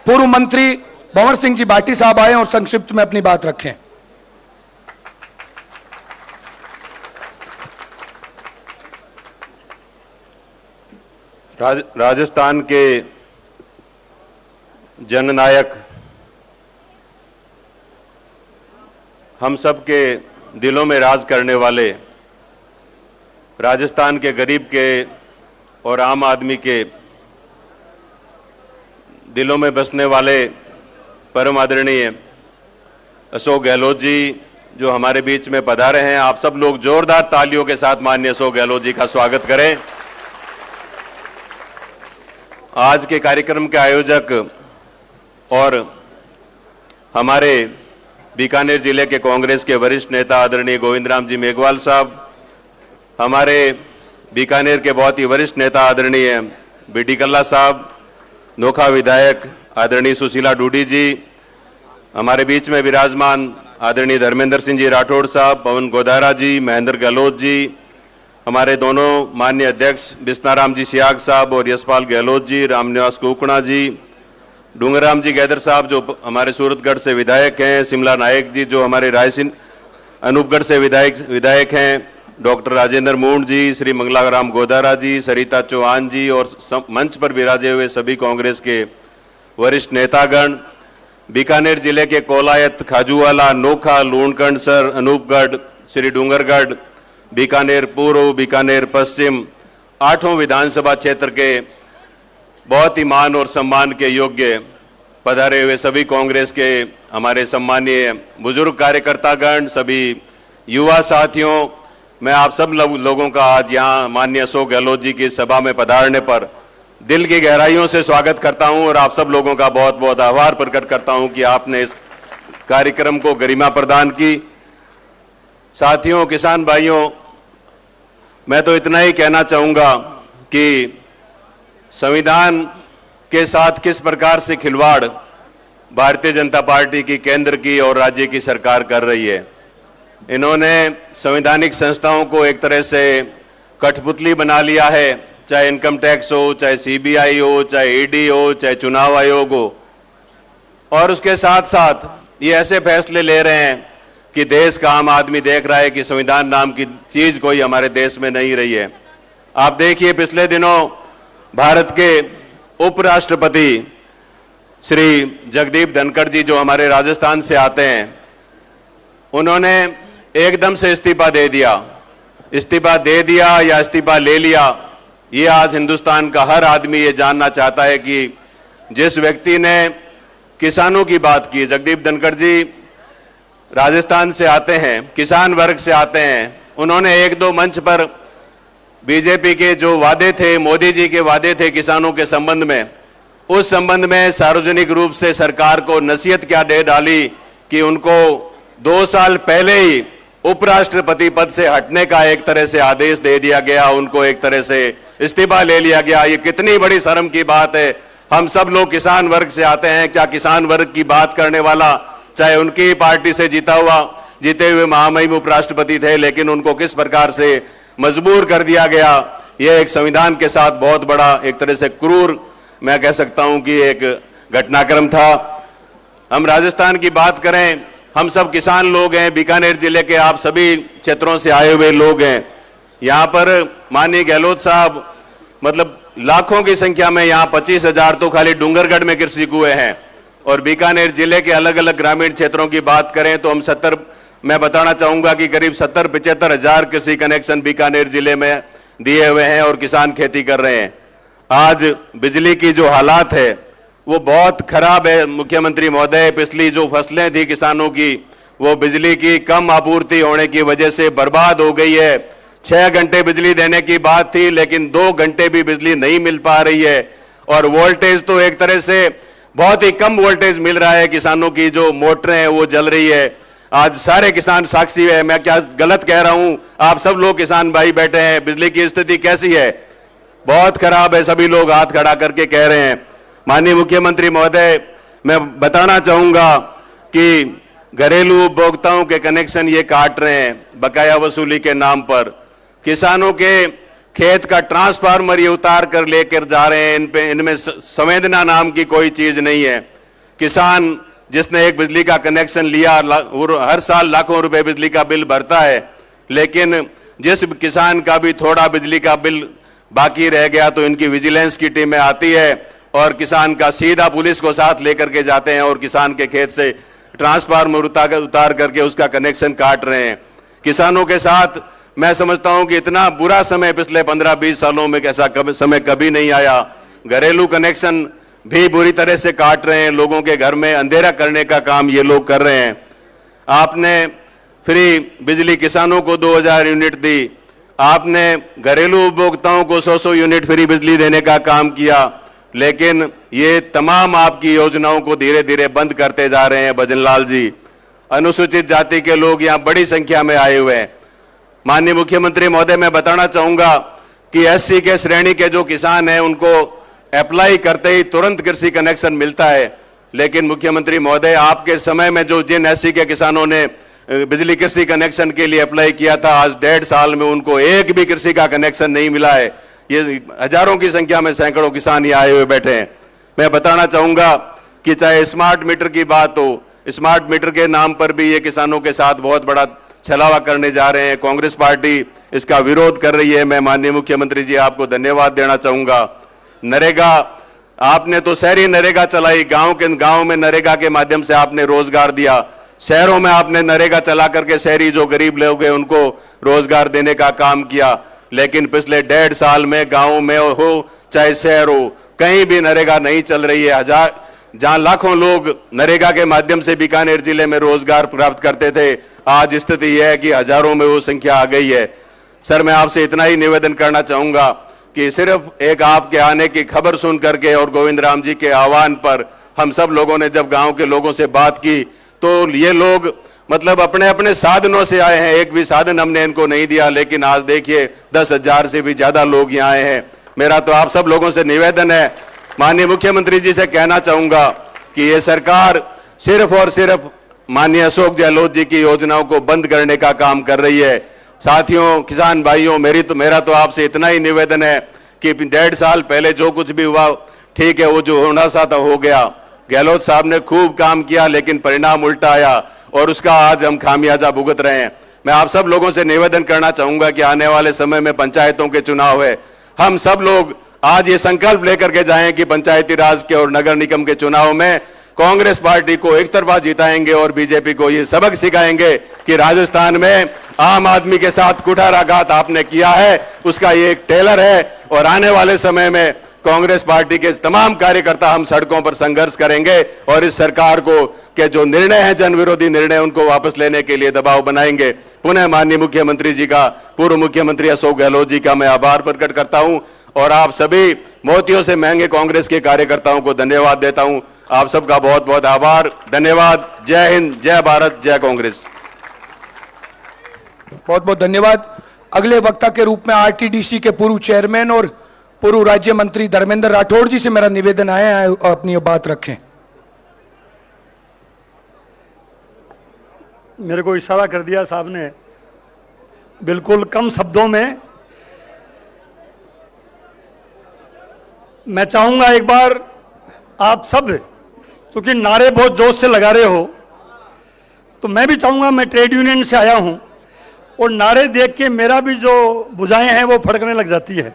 पूर्व मंत्री भंवर सिंह जी भाटी साहब आए और संक्षिप्त में अपनी बात रखें। राजस्थान के जननायक, हम सब के दिलों में राज करने वाले, राजस्थान के गरीब के और आम आदमी के दिलों में बसने वाले परम आदरणीय अशोक गहलोत जी जो हमारे बीच में पधारे हैं, आप सब लोग जोरदार तालियों के साथ माननीय अशोक गहलोत जी का स्वागत करें। आज के कार्यक्रम के आयोजक और हमारे बीकानेर जिले के कांग्रेस के वरिष्ठ नेता आदरणीय गोविंद राम जी मेघवाल साहब, हमारे बीकानेर के बहुत ही वरिष्ठ नेता आदरणीय बीडी कल्ला साहब, नोखा विधायक आदरणीय सुशीला डूडी जी, हमारे बीच में विराजमान आदरणीय धर्मेंद्र सिंह जी राठौड़ साहब, पवन गोदारा जी, महेंद्र गहलोत जी, हमारे दोनों माननीय अध्यक्ष बिस्नाराम जी सियाग साहब और यशपाल गहलोत जी, रामनिवास कुकणा जी, डूंगराम जी गैदर साहब जो हमारे सूरतगढ़ से विधायक हैं, शिमला नायक जी जो हमारे रायसेन अनूपगढ़ से विधायक हैं, डॉक्टर राजेंद्र मूंड जी, श्री मंगलाराम गोदारा जी, सरिता चौहान जी और मंच पर विराजे हुए सभी कांग्रेस के वरिष्ठ नेतागण, बीकानेर जिले के कोलायत, खाजूवाला, नोखा, लूणकंडसर, अनूपगढ़, श्री डूंगरगढ़, बीकानेर पूर्व, बीकानेर पश्चिम, 8 विधानसभा क्षेत्र के बहुत ही मान और सम्मान के योग्य पधारे हुए सभी कांग्रेस के हमारे सम्मानीय बुजुर्ग कार्यकर्तागण, सभी युवा साथियों, मैं आप सब लोगों का आज यहाँ माननीय अशोक गहलोत जी की सभा में पधारने पर दिल की गहराइयों से स्वागत करता हूँ और आप सब लोगों का बहुत बहुत आभार प्रकट करता हूँ कि आपने इस कार्यक्रम को गरिमा प्रदान की। साथियों, किसान भाइयों, मैं तो इतना ही कहना चाहूँगा कि संविधान के साथ किस प्रकार से खिलवाड़ भारतीय जनता पार्टी की केंद्र की और राज्य की सरकार कर रही है। इन्होंने संवैधानिक संस्थाओं को एक तरह से कठपुतली बना लिया है, चाहे इनकम टैक्स हो, चाहे सीबीआई हो, चाहे ईडी हो, चाहे चुनाव आयोग हो, और उसके साथ साथ ये ऐसे फैसले ले रहे हैं कि देश का आम आदमी देख रहा है कि संविधान नाम की चीज कोई हमारे देश में नहीं रही है। आप देखिए, पिछले दिनों भारत के उपराष्ट्रपति श्री जगदीप धनखड़ जी जो हमारे राजस्थान से आते हैं, उन्होंने एकदम से इस्तीफा दे दिया या इस्तीफा ले लिया, ये आज हिंदुस्तान का हर आदमी ये जानना चाहता है कि जिस व्यक्ति ने किसानों की बात की, जगदीप धनखड़ जी राजस्थान से आते हैं, किसान वर्ग से आते हैं, उन्होंने 1-2 मंच पर बीजेपी के जो वादे थे, मोदी जी के वादे थे किसानों के संबंध में, उस संबंध में सार्वजनिक रूप से सरकार को नसीहत क्या दे डाली कि उनको 2 साल पहले ही उपराष्ट्रपति पद से हटने का एक तरह से आदेश दे दिया गया, उनको एक तरह से इस्तीफा ले लिया गया। ये कितनी बड़ी शर्म की बात है। हम सब लोग किसान वर्ग से आते हैं, क्या किसान वर्ग की बात करने वाला, चाहे उनकी पार्टी से जीते हुए महामहिम उपराष्ट्रपति थे, लेकिन उनको किस प्रकार से मजबूर कर दिया गया। यह एक संविधान के साथ बहुत बड़ा एक तरह से क्रूर, मैं कह सकता हूं कि एक घटनाक्रम था। हम राजस्थान की बात करें, हम सब किसान लोग हैं, बीकानेर जिले के आप सभी क्षेत्रों से आए हुए लोग हैं। यहाँ पर माननीय गहलोत साहब, मतलब लाखों की संख्या में, यहाँ 25,000 तो खाली डूंगरगढ़ में कृषि कुएं हैं, और बीकानेर जिले के अलग अलग ग्रामीण क्षेत्रों की बात करें तो हम मैं बताना चाहूंगा कि करीब 70-75 हजार कृषि कनेक्शन बीकानेर जिले में दिए हुए हैं और किसान खेती कर रहे हैं। आज बिजली की जो हालात है वो बहुत खराब है मुख्यमंत्री महोदय। पिछली जो फसलें थी किसानों की, वो बिजली की कम आपूर्ति होने की वजह से बर्बाद हो गई है। 6 घंटे बिजली देने की बात थी, लेकिन 2 घंटे भी बिजली नहीं मिल पा रही है, और वोल्टेज तो एक तरह से बहुत ही कम वोल्टेज मिल रहा है। किसानों की जो मोटरें हैं वो जल रही है। आज सारे किसान साक्षी है, मैं क्या गलत कह रहा हूं? आप सब लोग किसान भाई बैठे हैं, बिजली की स्थिति कैसी है? बहुत खराब है, सभी लोग हाथ खड़ा करके कह रहे हैं। माननीय मुख्यमंत्री महोदय, मैं बताना चाहूंगा कि घरेलू उपभोक्ताओं के कनेक्शन ये काट रहे हैं बकाया वसूली के नाम पर। किसानों के खेत का ट्रांसफार्मर ये उतार कर लेकर जा रहे हैं। इनमें संवेदना नाम की कोई चीज नहीं है। किसान जिसने एक बिजली का कनेक्शन लिया और हर साल लाखों रुपए बिजली का बिल भरता है, लेकिन जिस किसान का भी थोड़ा बिजली का बिल बाकी रह गया तो इनकी विजिलेंस की टीमें आती है और किसान का सीधा पुलिस को साथ लेकर के जाते हैं और किसान के खेत से ट्रांसफार्मर उतार करके उसका कनेक्शन काट रहे हैं। किसानों के साथ मैं समझता हूं कि इतना बुरा समय पिछले 15-20 सालों में ऐसा समय कभी नहीं आया। घरेलू कनेक्शन भी बुरी तरह से काट रहे हैं, लोगों के घर में अंधेरा करने का काम ये लोग कर रहे हैं। आपने फ्री बिजली किसानों को 2000 यूनिट दी, आपने घरेलू उपभोक्ताओं को 100 यूनिट फ्री बिजली देने का काम किया, लेकिन ये तमाम आपकी योजनाओं को धीरे धीरे बंद करते जा रहे हैं भजनलाल जी। अनुसूचित जाति के लोग यहां बड़ी संख्या में आए हुए हैं। माननीय मुख्यमंत्री महोदय, मैं बताना चाहूंगा कि एससी के श्रेणी के जो किसान हैं उनको अप्लाई करते ही तुरंत कृषि कनेक्शन मिलता है, लेकिन मुख्यमंत्री महोदय आपके समय में जो जिन एससी के किसानों ने बिजली कृषि कनेक्शन के लिए अप्लाई किया था, आज 1.5 साल में उनको एक भी कृषि का कनेक्शन नहीं मिला है। ये हजारों की संख्या में सैकड़ों किसान यहाँ आए हुए बैठे हैं। मैं बताना चाहूंगा कि चाहे स्मार्ट मीटर की बात हो, स्मार्ट मीटर के नाम पर भी ये किसानों के साथ बहुत बड़ा छलावा करने जा रहे हैं। कांग्रेस पार्टी इसका विरोध कर रही है। मैं माननीय मुख्यमंत्री जी आपको धन्यवाद देना चाहूंगा। नरेगा, आपने तो शहरी नरेगा चलाई, गांव में नरेगा के माध्यम से आपने रोजगार दिया। शहरों में आपने नरेगा चला करके शहरी जो गरीब लोग हैं उनको रोजगार देने का काम किया, लेकिन पिछले 1.5 साल में गांव में हो चाहे शहर हो, कहीं भी नरेगा नहीं चल रही है। जहां लाखों लोग नरेगा के माध्यम से बीकानेर जिले में रोजगार प्राप्त करते थे, आज स्थिति यह है कि हजारों में वो संख्या आ गई है। सर, मैं आपसे इतना ही निवेदन करना चाहूंगा कि सिर्फ एक आपके आने की खबर सुन करके और गोविंद राम जी के आह्वान पर हम सब लोगों ने जब गांव के लोगों से बात की तो ये लोग मतलब अपने अपने साधनों से आए हैं, एक भी साधन हमने इनको नहीं दिया, लेकिन आज देखिए 10,000 से भी ज्यादा लोग यहाँ आए हैं। मेरा तो आप सब लोगों से निवेदन है, माननीय मुख्यमंत्री जी से कहना चाहूंगा कि ये सरकार सिर्फ और सिर्फ माननीय अशोक गहलोत जी की योजनाओं को बंद करने का काम कर रही है। साथियों, किसान भाइयों, मेरा तो आपसे इतना ही निवेदन है कि 1.5 साल पहले जो कुछ भी हुआ ठीक है, वो जो होना था हो गया। गहलोत साहब ने खूब काम किया, लेकिन परिणाम उल्टा आया और उसका आज हम खामियाजा भुगत रहे हैं। मैं आप सब लोगों से निवेदन करना चाहूंगा कि आने वाले समय में पंचायतों के चुनाव है, हम सब लोग आज ये संकल्प लेकर के जाएं कि पंचायती राज के और नगर निगम के चुनाव में कांग्रेस पार्टी को एक तरफा जिताएंगे और बीजेपी को ये सबक सिखाएंगे कि राजस्थान में आम आदमी के साथ कुठाराघात आपने किया है, उसका ये एक टेलर है। और आने वाले समय में कांग्रेस पार्टी के तमाम कार्यकर्ता हम सड़कों पर संघर्ष करेंगे और इस सरकार को के जो निर्णय हैं, जन विरोधी निर्णय, उनको वापस लेने के लिए दबाव बनाएंगे। पुनः माननीय मुख्यमंत्री जी का, पूर्व मुख्यमंत्री अशोक गहलोत जी का मैं आभार प्रकट करता हूं और आप सभी मोतियों से महंगे कांग्रेस के कार्यकर्ताओं को धन्यवाद देता हूं। आप सबका बहुत बहुत आभार, धन्यवाद। जय हिंद, जय भारत, जय कांग्रेस। बहुत बहुत धन्यवाद। अगले वक्ता के रूप में आरटीडीसी के पूर्व चेयरमैन और पूर्व राज्य मंत्री धर्मेंद्र राठौड़ जी से मेरा निवेदन आया है, अपनी बात रखें। मेरे को इशारा कर दिया साहब ने, बिल्कुल कम शब्दों में मैं चाहूंगा एक बार आप सब, क्योंकि नारे बहुत जोश से लगा रहे हो, तो मैं भी चाहूंगा, मैं ट्रेड यूनियन से आया हूं और नारे देख के मेरा भी जो भुजाएं हैं वो फड़कने लग जाती है।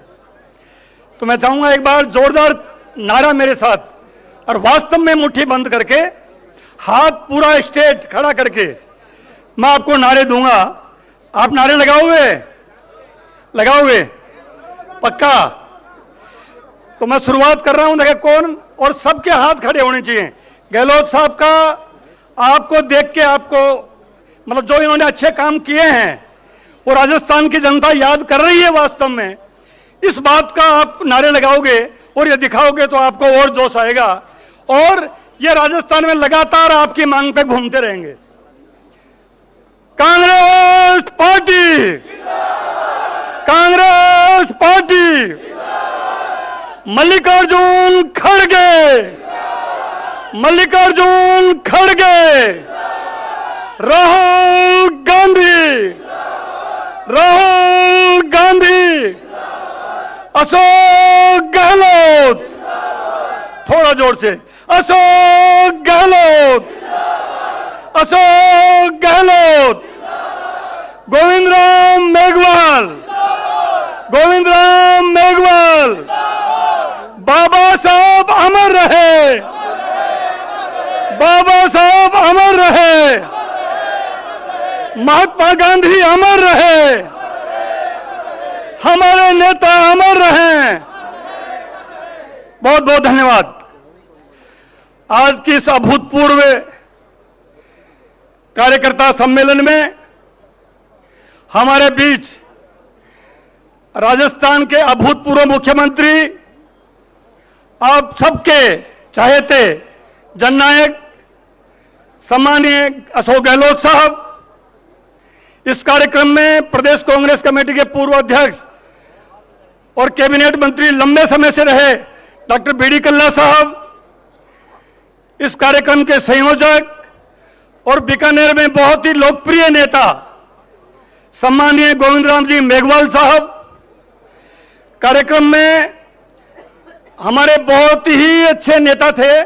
तो मैं चाहूंगा एक बार जोरदार नारा मेरे साथ और वास्तव में मुट्ठी बंद करके हाथ पूरा स्ट्रेट खड़ा करके मैं आपको नारे दूंगा। आप नारे लगाओगे पक्का? तो मैं शुरुआत कर रहा हूं। देखिए कौन, और सबके हाथ खड़े होने चाहिए। गहलोत साहब का आपको देख के, आपको मतलब जो इन्होंने अच्छे काम किए हैं वो राजस्थान की जनता याद कर रही है। वास्तव में इस बात का आप नारे लगाओगे और ये दिखाओगे तो आपको और जोश आएगा और ये राजस्थान में लगातार आपकी मांग पे घूमते रहेंगे। कांग्रेस पार्टी, कांग्रेस पार्टी, मल्लिकार्जुन खड़गे, मल्लिकार्जुन खड़गे, राहुल गांधी, राहुल गांधी, अशोक गहलोत, थोड़ा जोर से, अशोक गहलोत। अशोक गहलोत, गोविंद राम मेघवाल, गोविंद राम मेघवाल, बाबा साहब अमर रहे, बाबा साहब अमर रहे, महात्मा गांधी अमर रहे, हमारे नेता अमर रहे। बहुत बहुत धन्यवाद। आज की इस अभूतपूर्व कार्यकर्ता सम्मेलन में हमारे बीच राजस्थान के अभूतपूर्व मुख्यमंत्री, आप सबके चाहते जननायक सम्माननीय अशोक गहलोत साहब, इस कार्यक्रम में प्रदेश कांग्रेस कमेटी के पूर्व अध्यक्ष और कैबिनेट मंत्री लंबे समय से रहे डॉक्टर बीडी कल्ला साहब, इस कार्यक्रम के संयोजक और बीकानेर में बहुत ही लोकप्रिय नेता सम्माननीय गोविंद राम जी मेघवाल साहब, कार्यक्रम में हमारे बहुत ही अच्छे नेता थे